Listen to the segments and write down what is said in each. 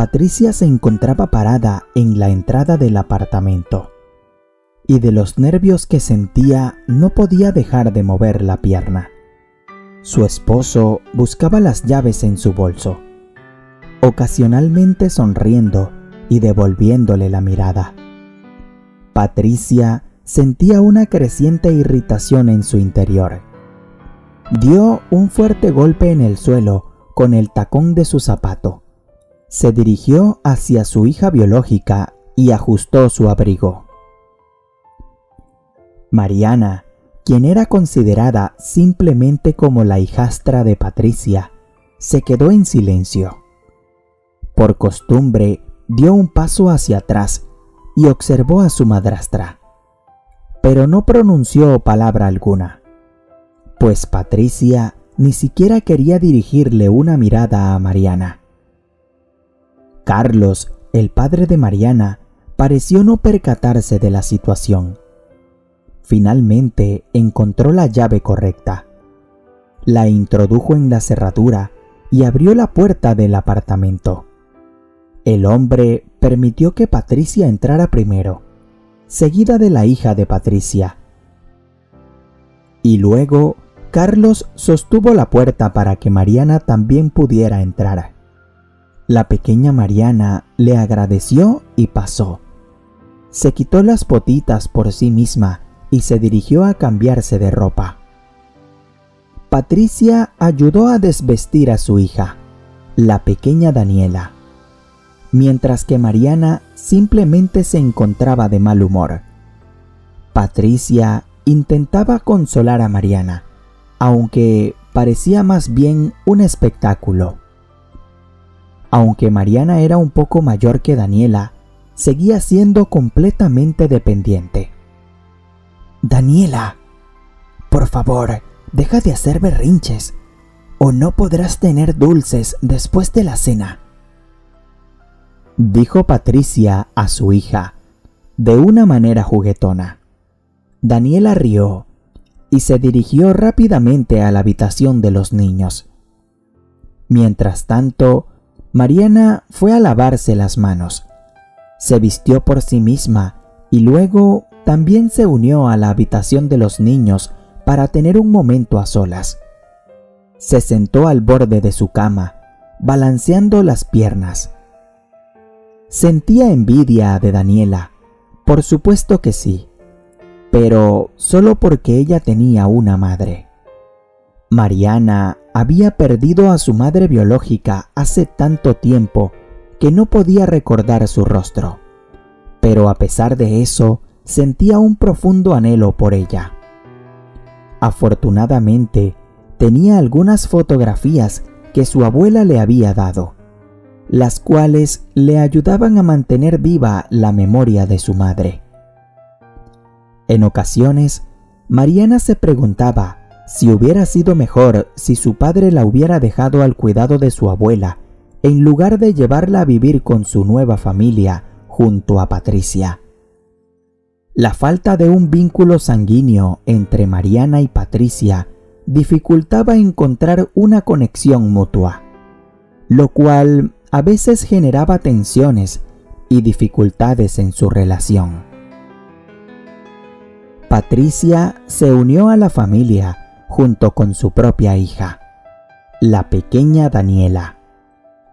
Patricia se encontraba parada en la entrada del apartamento y de los nervios que sentía no podía dejar de mover la pierna. Su esposo buscaba las llaves en su bolso, ocasionalmente sonriendo y devolviéndole la mirada. Patricia sentía una creciente irritación en su interior. Dio un fuerte golpe en el suelo con el tacón de su zapato. Se dirigió hacia su hija biológica y ajustó su abrigo. Mariana, quien era considerada simplemente como la hijastra de Patricia, se quedó en silencio. Por costumbre, dio un paso hacia atrás y observó a su madrastra, pero no pronunció palabra alguna, pues Patricia ni siquiera quería dirigirle una mirada a Mariana. Carlos, el padre de Mariana, pareció no percatarse de la situación. Finalmente encontró la llave correcta. La introdujo en la cerradura y abrió la puerta del apartamento. El hombre permitió que Patricia entrara primero, seguida de la hija de Patricia. Y luego, Carlos sostuvo la puerta para que Mariana también pudiera entrar. La pequeña Mariana le agradeció y pasó. Se quitó las botitas por sí misma y se dirigió a cambiarse de ropa. Patricia ayudó a desvestir a su hija, la pequeña Daniela, mientras que Mariana simplemente se encontraba de mal humor. Patricia intentaba consolar a Mariana, aunque parecía más bien un espectáculo. Aunque Mariana era un poco mayor que Daniela, seguía siendo completamente dependiente. «Daniela, por favor, deja de hacer berrinches, o no podrás tener dulces después de la cena», dijo Patricia a su hija, de una manera juguetona. Daniela rió y se dirigió rápidamente a la habitación de los niños. Mientras tanto, Mariana fue a lavarse las manos. Se vistió por sí misma y luego también se unió a la habitación de los niños para tener un momento a solas. Se sentó al borde de su cama, balanceando las piernas. Sentía envidia de Daniela, por supuesto que sí, pero solo porque ella tenía una madre. Mariana había perdido a su madre biológica hace tanto tiempo que no podía recordar su rostro, pero a pesar de eso, sentía un profundo anhelo por ella. Afortunadamente, tenía algunas fotografías que su abuela le había dado, las cuales le ayudaban a mantener viva la memoria de su madre. En ocasiones, Mariana se preguntaba si hubiera sido mejor si su padre la hubiera dejado al cuidado de su abuela, en lugar de llevarla a vivir con su nueva familia junto a Patricia. La falta de un vínculo sanguíneo entre Mariana y Patricia dificultaba encontrar una conexión mutua, lo cual a veces generaba tensiones y dificultades en su relación. Patricia se unió a la familia junto con su propia hija, la pequeña Daniela.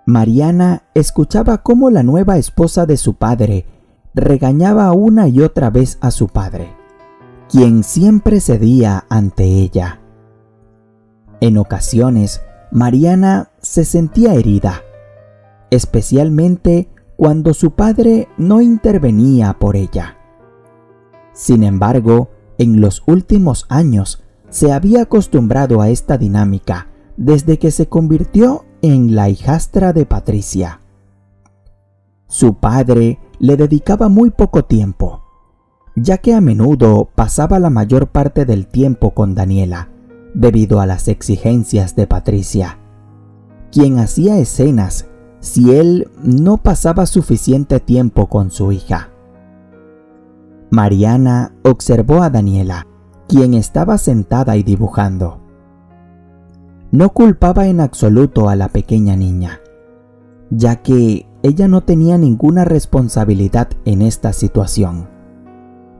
Mariana escuchaba cómo la nueva esposa de su padre regañaba una y otra vez a su padre, quien siempre cedía ante ella. En ocasiones, Mariana se sentía herida, especialmente cuando su padre no intervenía por ella. Sin embargo, en los últimos años se había acostumbrado a esta dinámica desde que se convirtió en la hijastra de Patricia. Su padre le dedicaba muy poco tiempo, ya que a menudo pasaba la mayor parte del tiempo con Daniela, debido a las exigencias de Patricia, quien hacía escenas si él no pasaba suficiente tiempo con su hija. Mariana observó a Daniela, quien estaba sentada y dibujando. No culpaba en absoluto a la pequeña niña. ya que ella no tenía ninguna responsabilidad en esta situación.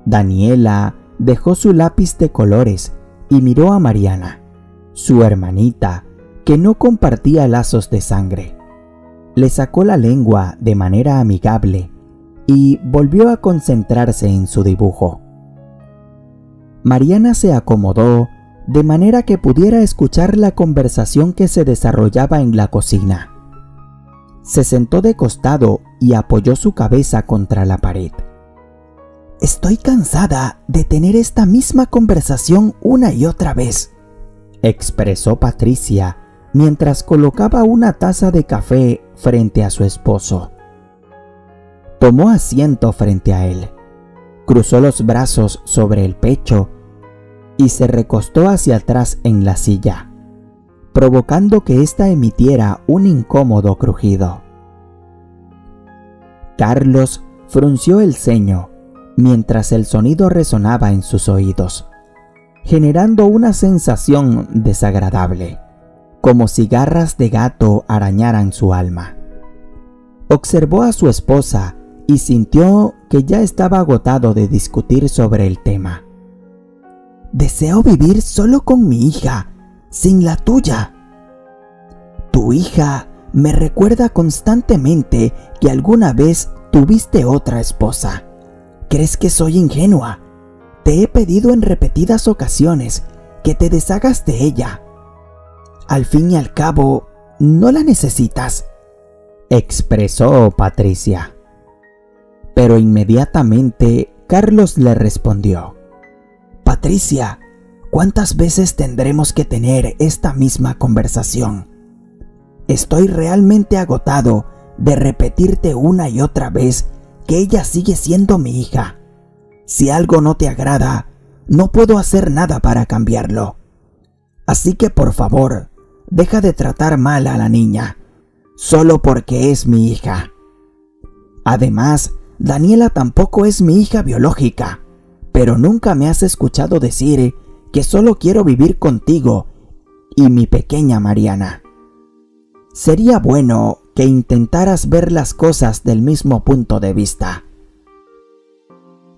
Daniela dejó su lápiz de colores y miró a Mariana, su hermanita, que no compartía lazos de sangre. Le sacó la lengua de manera amigable y volvió a concentrarse en su dibujo. Mariana se acomodó de manera que pudiera escuchar la conversación que se desarrollaba en la cocina. Se sentó de costado y apoyó su cabeza contra la pared. «Estoy cansada de tener esta misma conversación una y otra vez», expresó Patricia mientras colocaba una taza de café frente a su esposo. Tomó asiento frente a él, cruzó los brazos sobre el pecho y se recostó hacia atrás en la silla, provocando que ésta emitiera un incómodo crujido. Carlos frunció el ceño mientras el sonido resonaba en sus oídos, generando una sensación desagradable, como si garras de gato arañaran su alma. Observó a su esposa y sintió que ya estaba agotado de discutir sobre el tema. «Deseo vivir solo con mi hija, sin la tuya. Tu hija me recuerda constantemente que alguna vez tuviste otra esposa. ¿Crees que soy ingenua? Te he pedido en repetidas ocasiones que te deshagas de ella. Al fin y al cabo, no la necesitas», expresó Patricia. Pero inmediatamente Carlos le respondió: «Patricia, ¿cuántas veces tendremos que tener esta misma conversación? Estoy realmente agotado de repetirte una y otra vez que ella sigue siendo mi hija. Si algo no te agrada, no puedo hacer nada para cambiarlo. Así que por favor, deja de tratar mal a la niña, solo porque es mi hija. Además, Daniela tampoco es mi hija biológica, pero nunca me has escuchado decir que solo quiero vivir contigo y mi pequeña Mariana. Sería bueno que intentaras ver las cosas del mismo punto de vista».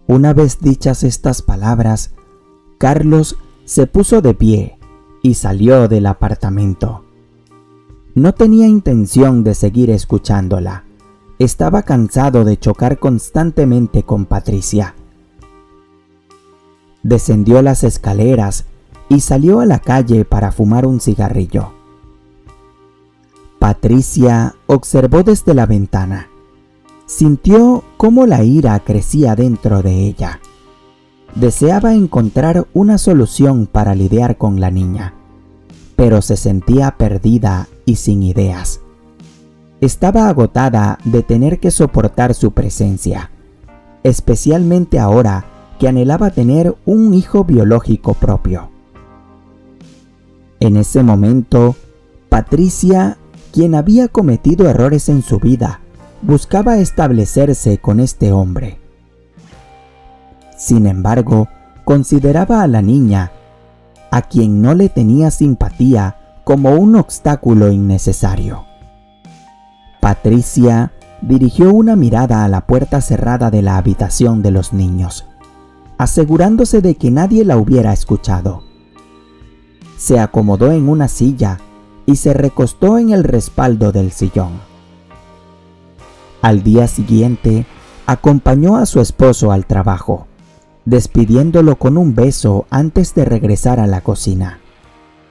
Una vez dichas estas palabras, Carlos se puso de pie y salió del apartamento. No tenía intención de seguir escuchándola. Estaba cansado de chocar constantemente con Patricia. Descendió las escaleras y salió a la calle para fumar un cigarrillo. Patricia observó desde la ventana. Sintió cómo la ira crecía dentro de ella. Deseaba encontrar una solución para lidiar con la niña, pero se sentía perdida y sin ideas. Estaba agotada de tener que soportar su presencia, especialmente ahora que anhelaba tener un hijo biológico propio. En ese momento, Patricia, quien había cometido errores en su vida, buscaba establecerse con este hombre. Sin embargo, consideraba a la niña, a quien no le tenía simpatía, como un obstáculo innecesario. Patricia dirigió una mirada a la puerta cerrada de la habitación de los niños, asegurándose de que nadie la hubiera escuchado. Se acomodó en una silla y se recostó en el respaldo del sillón. Al día siguiente, acompañó a su esposo al trabajo, despidiéndolo con un beso antes de regresar a la cocina.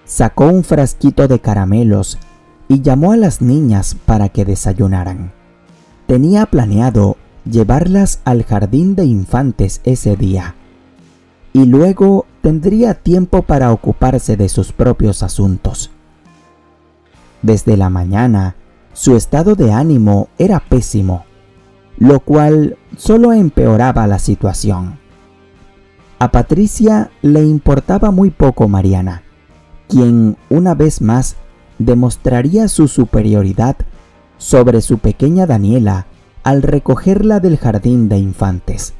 Sacó un frasquito de caramelos y llamó a las niñas para que desayunaran. Tenía planeado llevarlas al jardín de infantes ese día, y luego tendría tiempo para ocuparse de sus propios asuntos. Desde la mañana, su estado de ánimo era pésimo, lo cual solo empeoraba la situación. A Patricia le importaba muy poco Mariana, quien una vez más demostraría su superioridad sobre su pequeña Daniela al recogerla del jardín de infantes.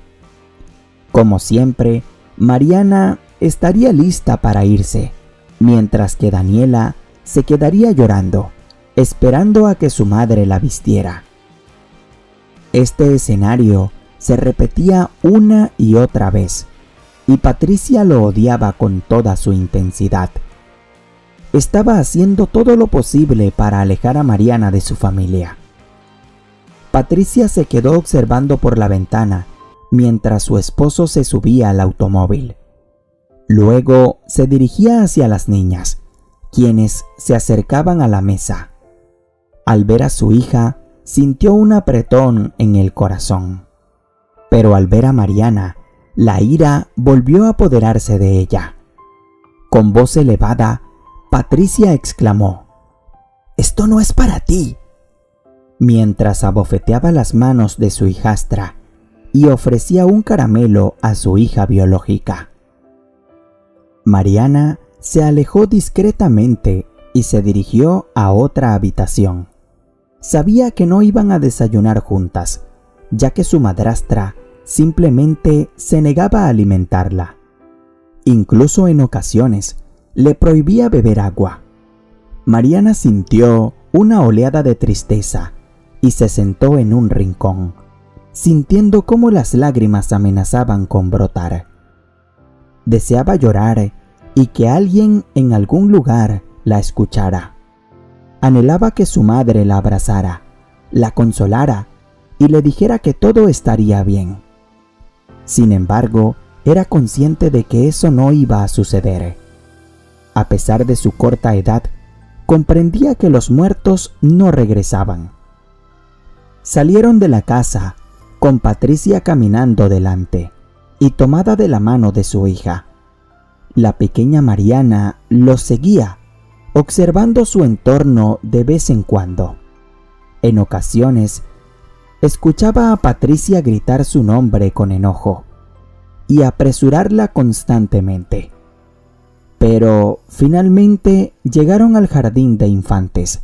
Como siempre, Mariana estaría lista para irse, mientras que Daniela se quedaría llorando, esperando a que su madre la vistiera. Este escenario se repetía una y otra vez, y Patricia lo odiaba con toda su intensidad. Estaba haciendo todo lo posible para alejar a Mariana de su familia. Patricia se quedó observando por la ventana mientras su esposo se subía al automóvil. Luego se dirigía hacia las niñas, quienes se acercaban a la mesa. Al ver a su hija, sintió un apretón en el corazón. Pero al ver a Mariana, la ira volvió a apoderarse de ella. Con voz elevada, Patricia exclamó: «¡Esto no es para ti!», mientras abofeteaba las manos de su hijastra y ofrecía un caramelo a su hija biológica. Mariana se alejó discretamente y se dirigió a otra habitación. Sabía que no iban a desayunar juntas, ya que su madrastra simplemente se negaba a alimentarla. Incluso en ocasiones le prohibía beber agua. Mariana sintió una oleada de tristeza y se sentó en un rincón, sintiendo cómo las lágrimas amenazaban con brotar. Deseaba llorar y que alguien en algún lugar la escuchara. Anhelaba que su madre la abrazara, la consolara y le dijera que todo estaría bien. Sin embargo, era consciente de que eso no iba a suceder. A pesar de su corta edad, comprendía que los muertos no regresaban. Salieron de la casa, con Patricia caminando delante y tomada de la mano de su hija. La pequeña Mariana los seguía, observando su entorno de vez en cuando. En ocasiones, escuchaba a Patricia gritar su nombre con enojo y apresurarla constantemente. Pero finalmente llegaron al jardín de infantes.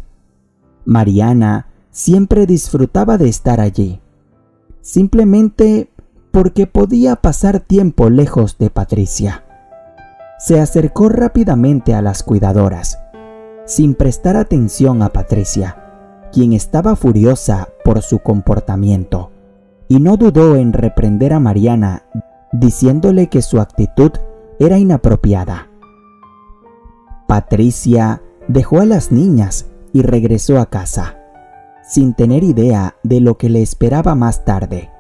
Mariana siempre disfrutaba de estar allí, simplemente porque podía pasar tiempo lejos de Patricia. Se acercó rápidamente a las cuidadoras, sin prestar atención a Patricia, quien estaba furiosa por su comportamiento, y no dudó en reprender a Mariana, diciéndole que su actitud era inapropiada. Patricia dejó a las niñas y regresó a casa, sin tener idea de lo que le esperaba más tarde.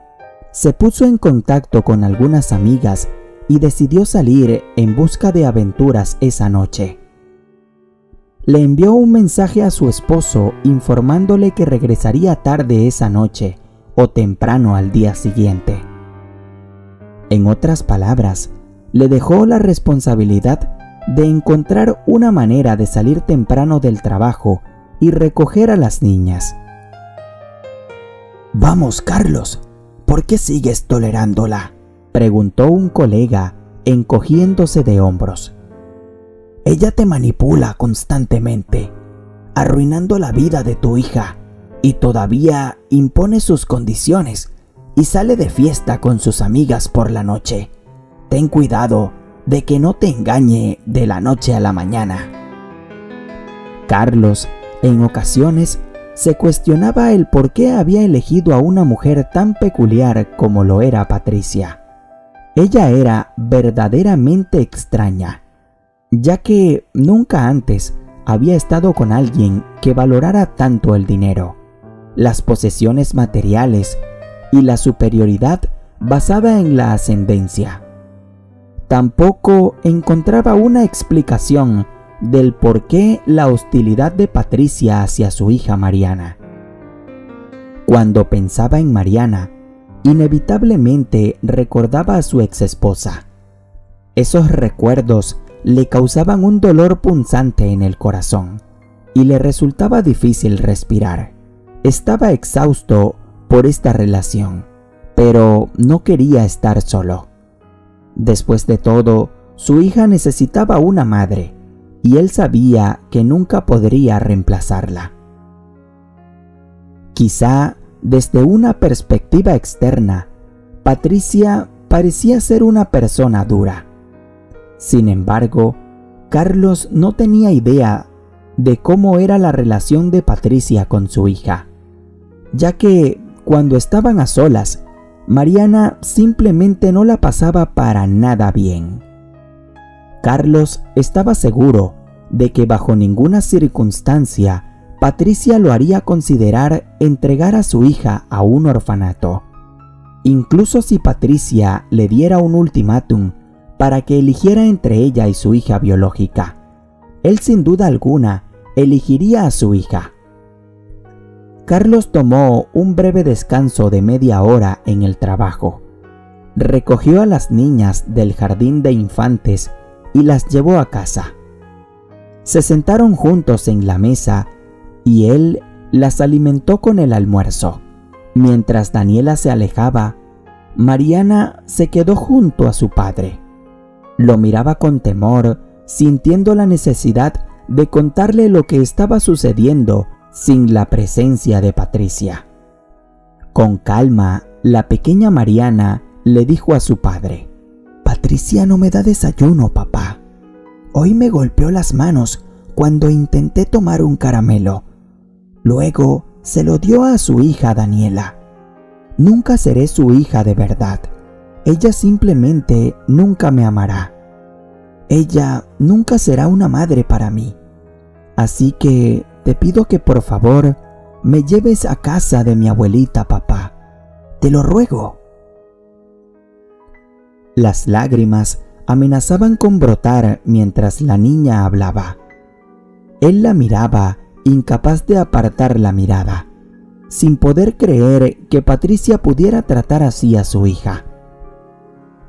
Se puso en contacto con algunas amigas y decidió salir en busca de aventuras esa noche. Le envió un mensaje a su esposo informándole que regresaría tarde esa noche o temprano al día siguiente. En otras palabras, le dejó la responsabilidad de encontrar una manera de salir temprano del trabajo y recoger a las niñas. «Vamos, Carlos, ¿por qué sigues tolerándola?», preguntó un colega, encogiéndose de hombros. «Ella te manipula constantemente, arruinando la vida de tu hija, y todavía impone sus condiciones y sale de fiesta con sus amigas por la noche. Ten cuidado de que no te engañe de la noche a la mañana». Carlos, en ocasiones, se cuestionaba el por qué había elegido a una mujer tan peculiar como lo era Patricia. Ella era verdaderamente extraña, ya que nunca antes había estado con alguien que valorara tanto el dinero, las posesiones materiales y la superioridad basada en la ascendencia. Tampoco encontraba una explicación del por qué la hostilidad de Patricia hacia su hija Mariana. Cuando pensaba en Mariana, inevitablemente recordaba a su exesposa. Esos recuerdos le causaban un dolor punzante en el corazón y le resultaba difícil respirar. Estaba exhausto por esta relación, pero no quería estar solo. Después de todo, su hija necesitaba una madre, y él sabía que nunca podría reemplazarla. Quizá desde una perspectiva externa, Patricia parecía ser una persona dura. Sin embargo, Carlos no tenía idea de cómo era la relación de Patricia con su hija, ya que cuando estaban a solas, Mariana simplemente no la pasaba para nada bien. Carlos estaba seguro de que bajo ninguna circunstancia Patricia lo haría considerar entregar a su hija a un orfanato. Incluso si Patricia le diera un ultimátum para que eligiera entre ella y su hija biológica, él sin duda alguna elegiría a su hija. Carlos tomó un breve descanso de media hora en el trabajo. Recogió a las niñas del jardín de infantes y las llevó a casa. Se sentaron juntos en la mesa y él las alimentó con el almuerzo. Mientras Daniela se alejaba, Mariana se quedó junto a su padre. Lo miraba con temor, sintiendo la necesidad de contarle lo que estaba sucediendo sin la presencia de Patricia. Con calma, la pequeña Mariana le dijo a su padre: «Patricia no me da desayuno, papá. Hoy me golpeó las manos cuando intenté tomar un caramelo. Luego se lo dio a su hija Daniela. Nunca seré su hija de verdad. Ella simplemente nunca me amará. Ella nunca será una madre para mí. Así que te pido que por favor me lleves a casa de mi abuelita, papá. Te lo ruego». Las lágrimas amenazaban con brotar mientras la niña hablaba. Él la miraba, incapaz de apartar la mirada, sin poder creer que Patricia pudiera tratar así a su hija.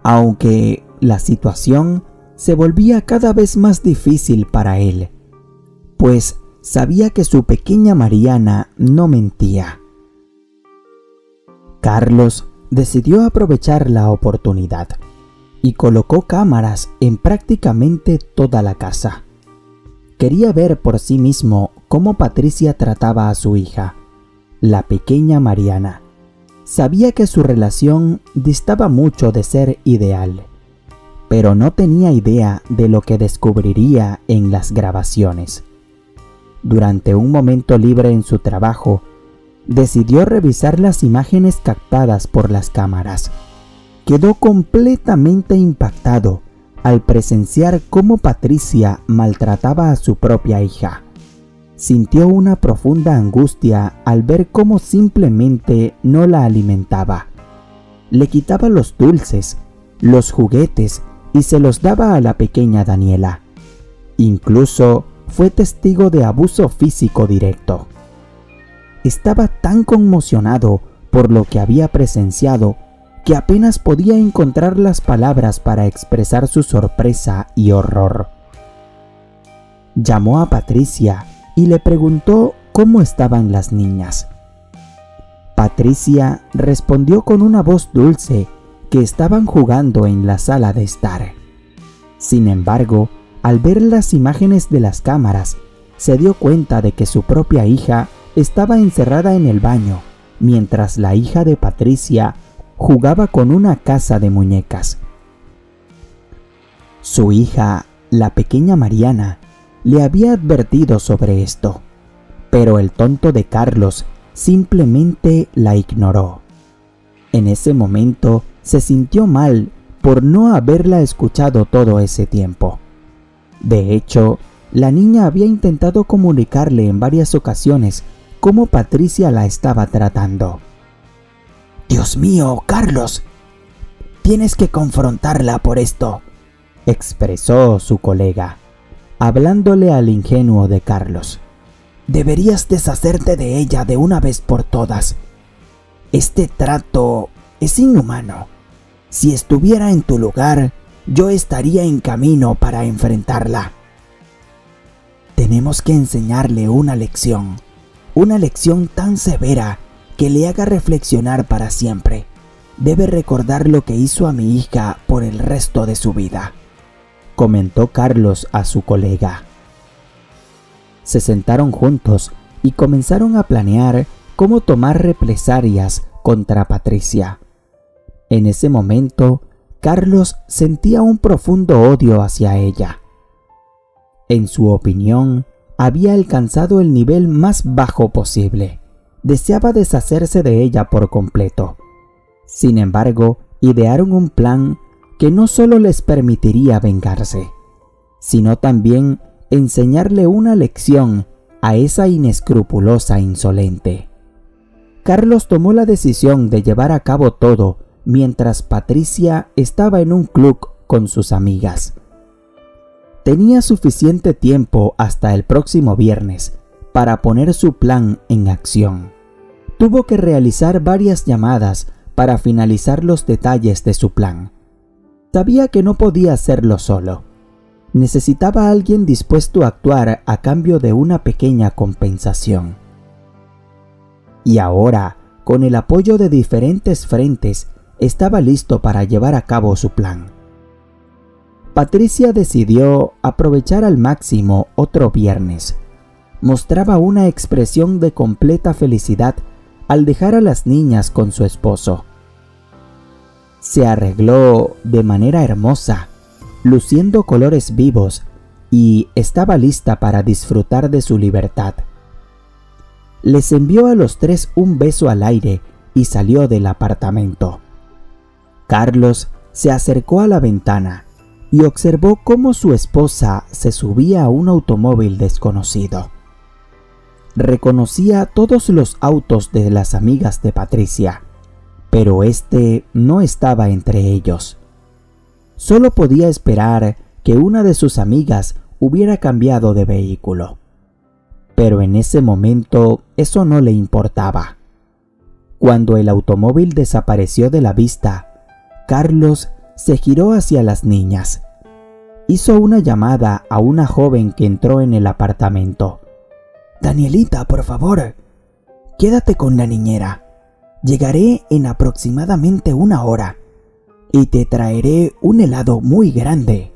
Aunque la situación se volvía cada vez más difícil para él, pues sabía que su pequeña Mariana no mentía. Carlos decidió aprovechar la oportunidad y colocó cámaras en prácticamente toda la casa. Quería ver por sí mismo cómo Patricia trataba a su hija, la pequeña Mariana. Sabía que su relación distaba mucho de ser ideal, pero no tenía idea de lo que descubriría en las grabaciones. Durante un momento libre en su trabajo, decidió revisar las imágenes captadas por las cámaras. Quedó completamente impactado al presenciar cómo Patricia maltrataba a su propia hija. Sintió una profunda angustia al ver cómo simplemente no la alimentaba. Le quitaba los dulces, los juguetes y se los daba a la pequeña Daniela. Incluso fue testigo de abuso físico directo. Estaba tan conmocionado por lo que había presenciado que apenas podía encontrar las palabras para expresar su sorpresa y horror. Llamó a Patricia y le preguntó cómo estaban las niñas. Patricia respondió con una voz dulce que estaban jugando en la sala de estar. Sin embargo, al ver las imágenes de las cámaras, se dio cuenta de que su propia hija estaba encerrada en el baño, mientras la hija de Patricia jugaba con una casa de muñecas. Su hija, la pequeña Mariana, le había advertido sobre esto, pero el tonto de Carlos simplemente la ignoró. En ese momento se sintió mal por no haberla escuchado todo ese tiempo. De hecho, la niña había intentado comunicarle en varias ocasiones cómo Patricia la estaba tratando. «Dios mío, Carlos, tienes que confrontarla por esto», expresó su colega, hablándole al ingenuo de Carlos. «Deberías deshacerte de ella de una vez por todas. Este trato es inhumano. Si estuviera en tu lugar, yo estaría en camino para enfrentarla. Tenemos que enseñarle una lección tan severa que le haga reflexionar para siempre. Debe recordar lo que hizo a mi hija por el resto de su vida», comentó Carlos a su colega. Se sentaron juntos y comenzaron a planear cómo tomar represalias contra Patricia. En ese momento, Carlos sentía un profundo odio hacia ella. En su opinión, había alcanzado el nivel más bajo posible. Deseaba deshacerse de ella por completo. Sin embargo, idearon un plan que no solo les permitiría vengarse, sino también enseñarle una lección a esa inescrupulosa insolente. Carlos tomó la decisión de llevar a cabo todo mientras Patricia estaba en un club con sus amigas. Tenía suficiente tiempo hasta el próximo viernes para poner su plan en acción. Tuvo que realizar varias llamadas para finalizar los detalles de su plan. Sabía que no podía hacerlo solo. Necesitaba a alguien dispuesto a actuar a cambio de una pequeña compensación. Y ahora, con el apoyo de diferentes frentes, estaba listo para llevar a cabo su plan. Patricia decidió aprovechar al máximo otro viernes. Mostraba una expresión de completa felicidad al dejar a las niñas con su esposo. Se arregló de manera hermosa, luciendo colores vivos, y estaba lista para disfrutar de su libertad. Les envió a los tres un beso al aire y salió del apartamento. Carlos se acercó a la ventana y observó cómo su esposa se subía a un automóvil desconocido. Reconocía todos los autos de las amigas de Patricia, pero este no estaba entre ellos. Solo podía esperar que una de sus amigas hubiera cambiado de vehículo. Pero en ese momento eso no le importaba. Cuando el automóvil desapareció de la vista, Carlos se giró hacia las niñas. Hizo una llamada a una joven que entró en el apartamento. «Danielita, por favor, quédate con la niñera. Llegaré en aproximadamente 1 hora y te traeré un helado muy grande»,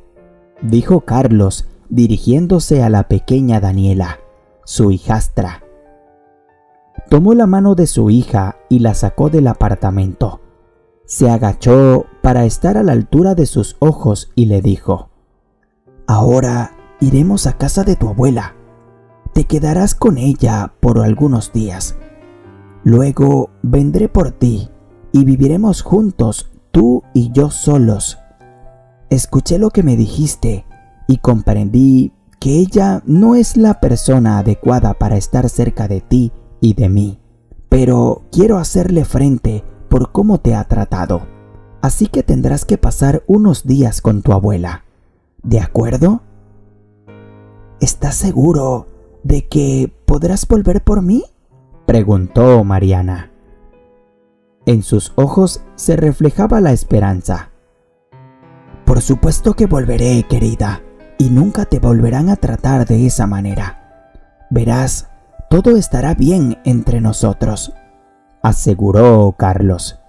dijo Carlos, dirigiéndose a la pequeña Daniela, su hijastra. Tomó la mano de su hija y la sacó del apartamento. Se agachó para estar a la altura de sus ojos y le dijo: «Ahora iremos a casa de tu abuela. Te quedarás con ella por algunos días. Luego vendré por ti y viviremos juntos, tú y yo solos. Escuché lo que me dijiste y comprendí que ella no es la persona adecuada para estar cerca de ti y de mí, pero quiero hacerle frente por cómo te ha tratado. Así que tendrás que pasar unos días con tu abuela. ¿De acuerdo? ¿Estás seguro de que podrás volver por mí?», preguntó Mariana. En sus ojos se reflejaba la esperanza. «Por supuesto que volveré, querida, y nunca te volverán a tratar de esa manera. Verás, todo estará bien entre nosotros», aseguró Carlos.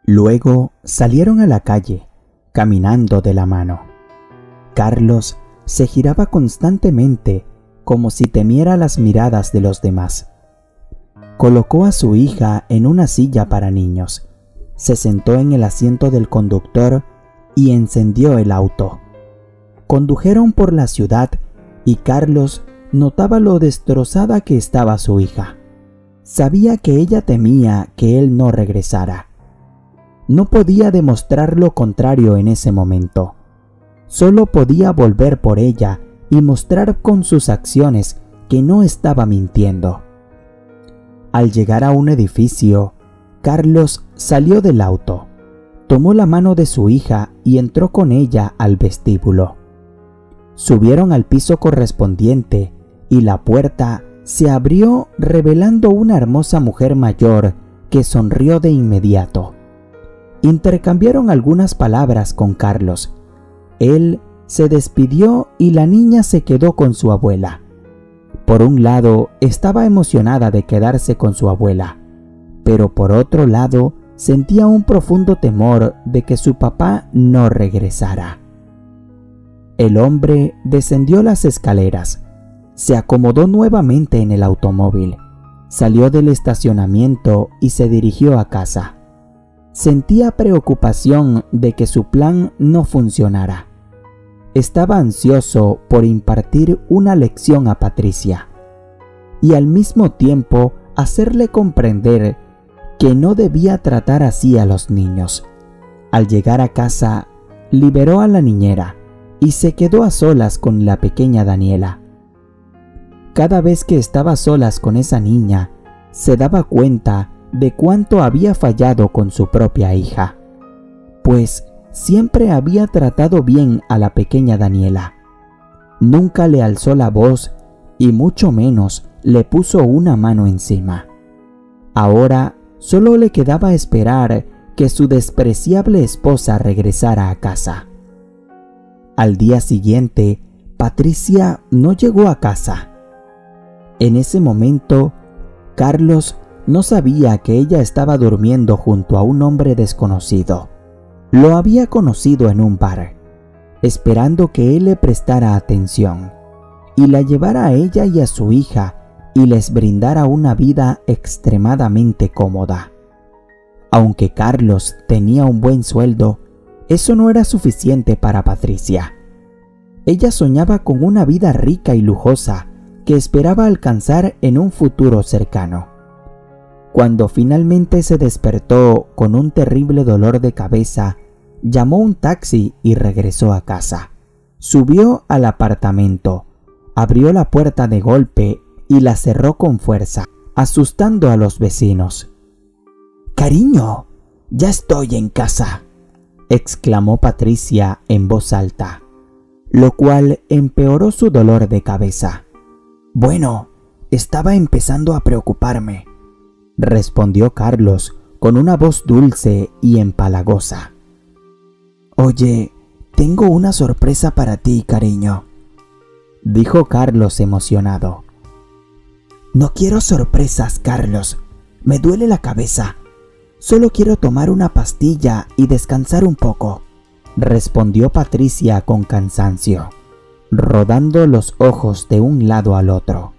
Luego salieron a la calle, caminando de la mano. Carlos se giraba constantemente como si temiera las miradas de los demás. Colocó a su hija en una silla para niños, se sentó en el asiento del conductor y encendió el auto. Condujeron por la ciudad y Carlos notaba lo destrozada que estaba su hija. Sabía que ella temía que él no regresara. No podía demostrar lo contrario en ese momento. Solo podía volver por ella y mostrar con sus acciones que no estaba mintiendo. Al llegar a un edificio, Carlos salió del auto, tomó la mano de su hija y entró con ella al vestíbulo. Subieron al piso correspondiente y la puerta se abrió revelando una hermosa mujer mayor que sonrió de inmediato. Intercambiaron algunas palabras con Carlos. Él se despidió y la niña se quedó con su abuela. Por un lado, estaba emocionada de quedarse con su abuela, pero por otro lado, sentía un profundo temor de que su papá no regresara. El hombre descendió las escaleras, se acomodó nuevamente en el automóvil, salió del estacionamiento y se dirigió a casa. Sentía preocupación de que su plan no funcionara. estaba ansioso por impartir una lección a Patricia y al mismo tiempo hacerle comprender que no debía tratar así a los niños. Al llegar a casa, liberó a la niñera y se quedó a solas con la pequeña Daniela. Cada vez que estaba a solas con esa niña, se daba cuenta de cuánto había fallado con su propia hija, pues siempre había tratado bien a la pequeña Daniela. Nunca le alzó la voz y mucho menos le puso una mano encima. Ahora solo le quedaba esperar que su despreciable esposa regresara a casa. Al día siguiente, Patricia no llegó a casa. En ese momento, Carlos no sabía que ella estaba durmiendo junto a un hombre desconocido. Lo había conocido en un bar, esperando que él le prestara atención y la llevara a ella y a su hija y les brindara una vida extremadamente cómoda. Aunque Carlos tenía un buen sueldo, eso no era suficiente para Patricia. Ella soñaba con una vida rica y lujosa que esperaba alcanzar en un futuro cercano. Cuando finalmente se despertó con un terrible dolor de cabeza, llamó un taxi y regresó a casa. Subió al apartamento, abrió la puerta de golpe y la cerró con fuerza, asustando a los vecinos. «Cariño, ya estoy en casa», exclamó Patricia en voz alta, lo cual empeoró su dolor de cabeza. «Bueno, estaba empezando a preocuparme», respondió Carlos con una voz dulce y empalagosa. «Oye, tengo una sorpresa para ti, cariño», dijo Carlos emocionado. «No quiero sorpresas, Carlos. Me duele la cabeza. Solo quiero tomar una pastilla y descansar un poco», respondió Patricia con cansancio, rodando los ojos de un lado al otro.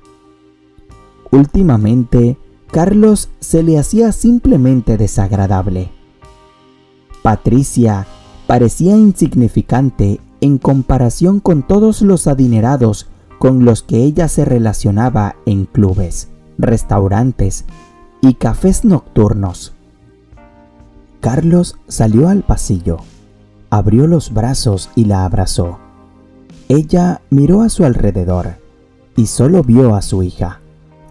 Últimamente, Carlos se le hacía simplemente desagradable. Patricia parecía insignificante en comparación con todos los adinerados con los que ella se relacionaba en clubes, restaurantes y cafés nocturnos. Carlos salió al pasillo, abrió los brazos y la abrazó. Ella miró a su alrededor y solo vio a su hija,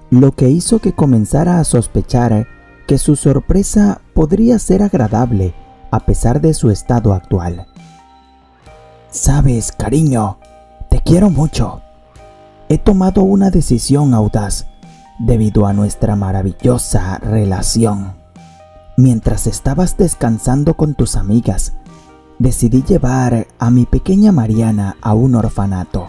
lo que hizo que comenzara a sospechar que su sorpresa podría ser agradable a pesar de su estado actual. «Sabes, cariño, te quiero mucho. He tomado una decisión audaz debido a nuestra maravillosa relación. Mientras estabas descansando con tus amigas, decidí llevar a mi pequeña Mariana a un orfanato.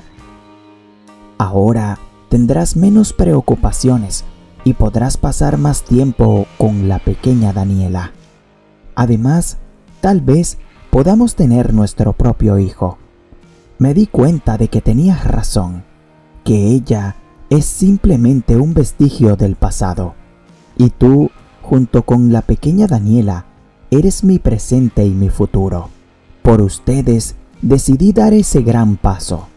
Ahora tendrás menos preocupaciones y podrás pasar más tiempo con la pequeña Daniela. Además, tal vez podamos tener nuestro propio hijo. Me di cuenta de que tenías razón, que ella es simplemente un vestigio del pasado, y tú, junto con la pequeña Daniela, eres mi presente y mi futuro. Por ustedes decidí dar ese gran paso».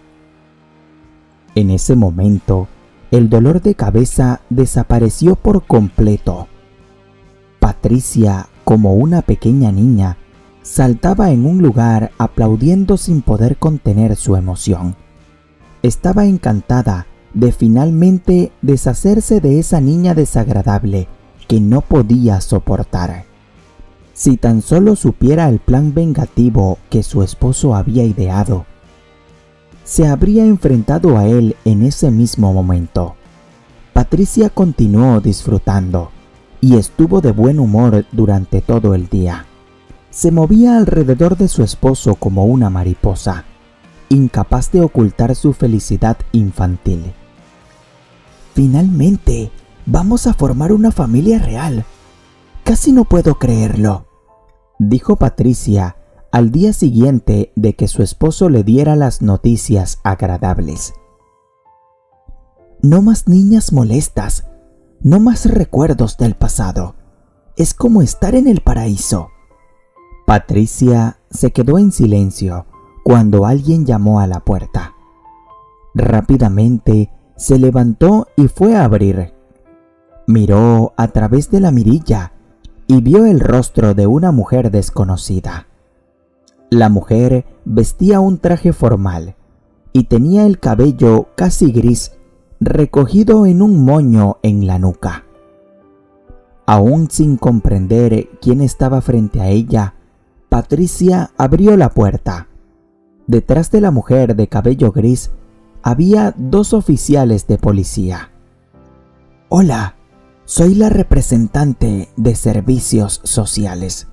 En ese momento, el dolor de cabeza desapareció por completo. Patricia, como una pequeña niña, saltaba en un lugar aplaudiendo sin poder contener su emoción. Estaba encantada de finalmente deshacerse de esa niña desagradable que no podía soportar. Si tan solo supiera el plan vengativo que su esposo había ideado, se habría enfrentado a él en ese mismo momento. Patricia continuó disfrutando y estuvo de buen humor durante todo el día. Se movía alrededor de su esposo como una mariposa, incapaz de ocultar su felicidad infantil. «Finalmente, vamos a formar una familia real. Casi no puedo creerlo», dijo Patricia al día siguiente de que su esposo le diera las noticias agradables. «No más niñas molestas, no más recuerdos del pasado. Es como estar en el paraíso». Patricia se quedó en silencio cuando alguien llamó a la puerta. Rápidamente se levantó y fue a abrir. Miró a través de la mirilla y vio el rostro de una mujer desconocida. La mujer vestía un traje formal y tenía el cabello casi gris recogido en un moño en la nuca. Aún sin comprender quién estaba frente a ella, Patricia abrió la puerta. Detrás de la mujer de cabello gris había 2 oficiales de policía. «Hola, soy la representante de servicios sociales»,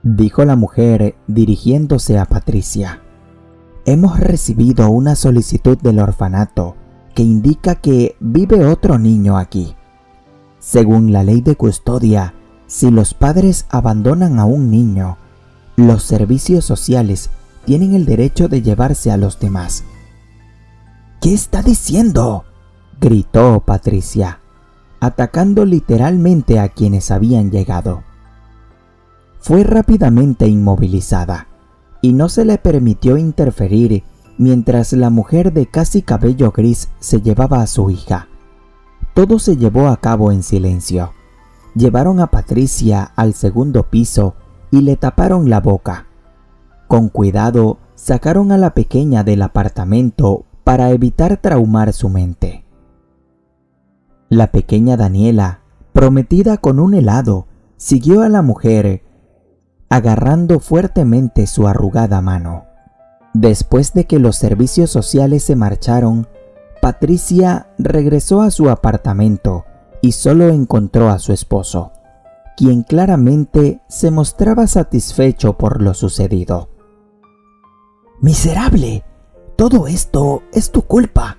dijo la mujer dirigiéndose a Patricia. «Hemos recibido una solicitud del orfanato que indica que vive otro niño aquí. Según la ley de custodia, si los padres abandonan a un niño, los servicios sociales tienen el derecho de llevarse a los demás». «¿Qué está diciendo?», gritó Patricia, atacando literalmente a quienes habían llegado. Fue rápidamente inmovilizada y no se le permitió interferir mientras la mujer de casi cabello gris se llevaba a su hija. Todo se llevó a cabo en silencio. Llevaron a Patricia al segundo piso y le taparon la boca. Con cuidado sacaron a la pequeña del apartamento para evitar traumar su mente. La pequeña Daniela, prometida con un helado, siguió a la mujer, agarrando fuertemente su arrugada mano. Después de que los servicios sociales se marcharon, Patricia regresó a su apartamento y solo encontró a su esposo, quien claramente se mostraba satisfecho por lo sucedido. «¡Miserable! Todo esto es tu culpa»,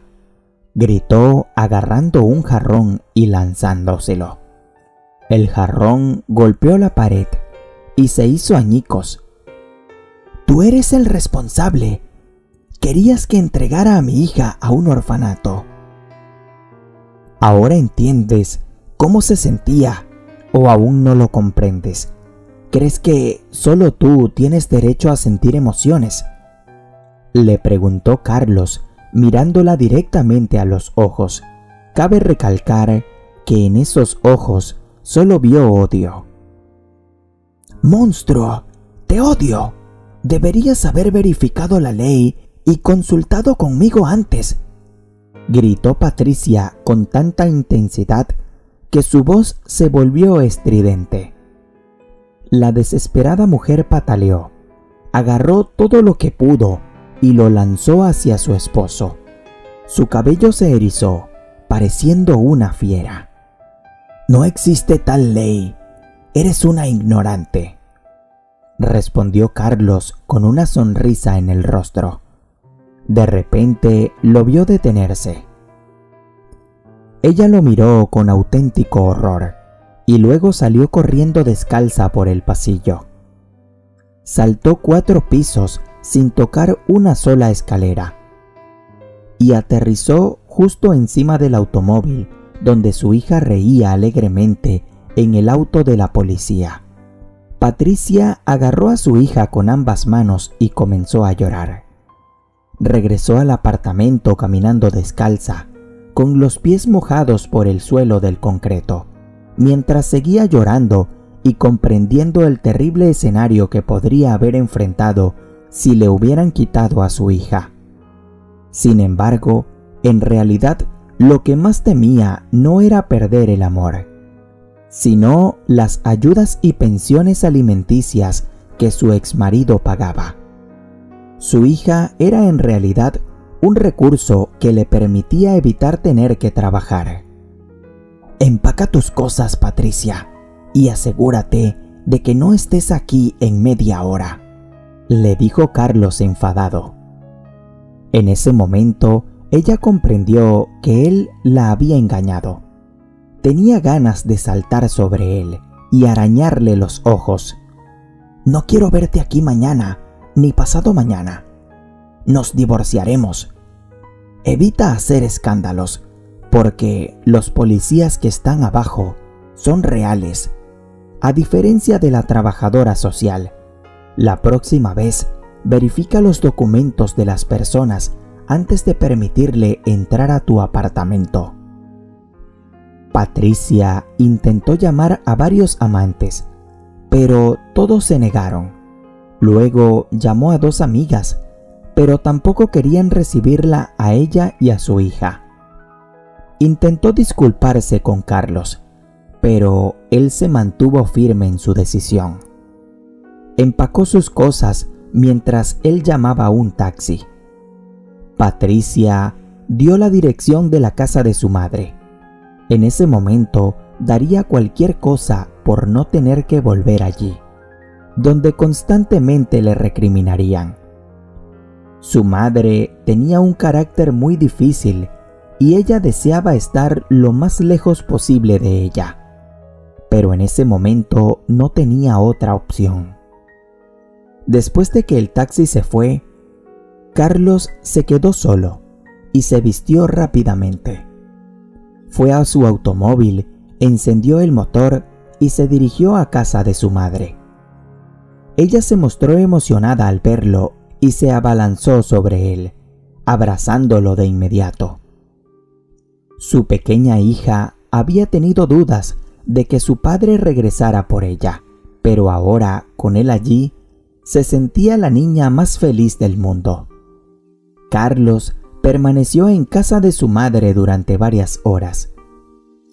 gritó agarrando un jarrón y lanzándoselo. El jarrón golpeó la pared y se hizo añicos. «Tú eres el responsable. Querías que entregara a mi hija a un orfanato». «¿Ahora entiendes cómo se sentía o aún no lo comprendes? ¿Crees que solo tú tienes derecho a sentir emociones?», le preguntó Carlos, mirándola directamente a los ojos. Cabe recalcar que en esos ojos solo vio odio. «¡Monstruo! ¡Te odio! Deberías haber verificado la ley y consultado conmigo antes», gritó Patricia con tanta intensidad que su voz se volvió estridente. La desesperada mujer pataleó, agarró todo lo que pudo y lo lanzó hacia su esposo. Su cabello se erizó, pareciendo una fiera. «No existe tal ley. Eres una ignorante», respondió Carlos con una sonrisa en el rostro. De repente lo vio detenerse. Ella lo miró con auténtico horror y luego salió corriendo descalza por el pasillo. Saltó 4 pisos sin tocar una sola escalera y aterrizó justo encima del automóvil donde su hija reía alegremente en el auto de la policía. Patricia agarró a su hija con ambas manos y comenzó a llorar. Regresó al apartamento caminando descalza, con los pies mojados por el suelo del concreto, mientras seguía llorando y comprendiendo el terrible escenario que podría haber enfrentado si le hubieran quitado a su hija. Sin embargo, en realidad, lo que más temía no era perder el amor, sino las ayudas y pensiones alimenticias que su exmarido pagaba. Su hija era en realidad un recurso que le permitía evitar tener que trabajar. «Empaca tus cosas, Patricia, y asegúrate de que no estés aquí en media hora», le dijo Carlos enfadado. En ese momento, ella comprendió que él la había engañado. Tenía ganas de saltar sobre él y arañarle los ojos. «No quiero verte aquí mañana, ni pasado mañana. Nos divorciaremos. Evita hacer escándalos, porque los policías que están abajo son reales. A diferencia de la trabajadora social, la próxima vez verifica los documentos de las personas antes de permitirle entrar a tu apartamento. Patricia intentó llamar a varios amantes, pero todos se negaron. Luego llamó a 2 amigas, pero tampoco querían recibirla a ella y a su hija. Intentó disculparse con Carlos, pero él se mantuvo firme en su decisión. Empacó sus cosas mientras él llamaba a un taxi. Patricia dio la dirección de la casa de su madre. En ese momento daría cualquier cosa por no tener que volver allí, donde constantemente le recriminarían. Su madre tenía un carácter muy difícil y ella deseaba estar lo más lejos posible de ella, pero en ese momento no tenía otra opción. Después de que el taxi se fue, Carlos se quedó solo y se vistió rápidamente. Fue a su automóvil, encendió el motor y se dirigió a casa de su madre. Ella se mostró emocionada al verlo y se abalanzó sobre él, abrazándolo de inmediato. Su pequeña hija había tenido dudas de que su padre regresara por ella, pero ahora, con él allí, se sentía la niña más feliz del mundo. Carlos permaneció en casa de su madre durante varias horas.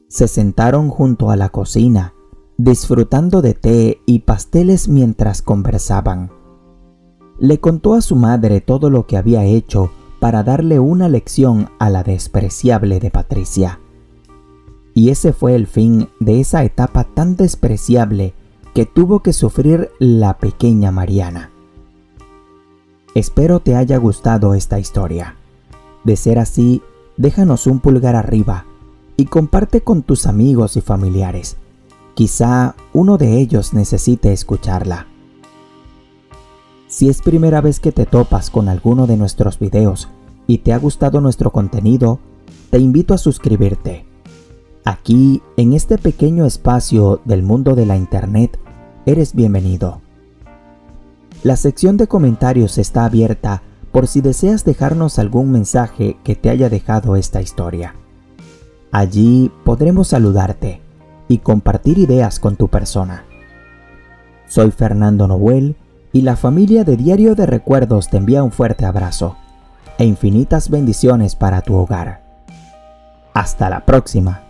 Se sentaron junto a la cocina, disfrutando de té y pasteles mientras conversaban. Le contó a su madre todo lo que había hecho para darle una lección a la despreciable de Patricia. Y ese fue el fin de esa etapa tan despreciable que tuvo que sufrir la pequeña Mariana. Espero te haya gustado esta historia. De ser así, déjanos un pulgar arriba y comparte con tus amigos y familiares. Quizá uno de ellos necesite escucharla. Si es primera vez que te topas con alguno de nuestros videos y te ha gustado nuestro contenido, te invito a suscribirte. Aquí, en este pequeño espacio del mundo de la internet, eres bienvenido. La sección de comentarios está abierta por si deseas dejarnos algún mensaje que te haya dejado esta historia. Allí podremos saludarte y compartir ideas con tu persona. Soy Fernando Noel y la familia de Diario de Recuerdos te envía un fuerte abrazo e infinitas bendiciones para tu hogar. Hasta la próxima.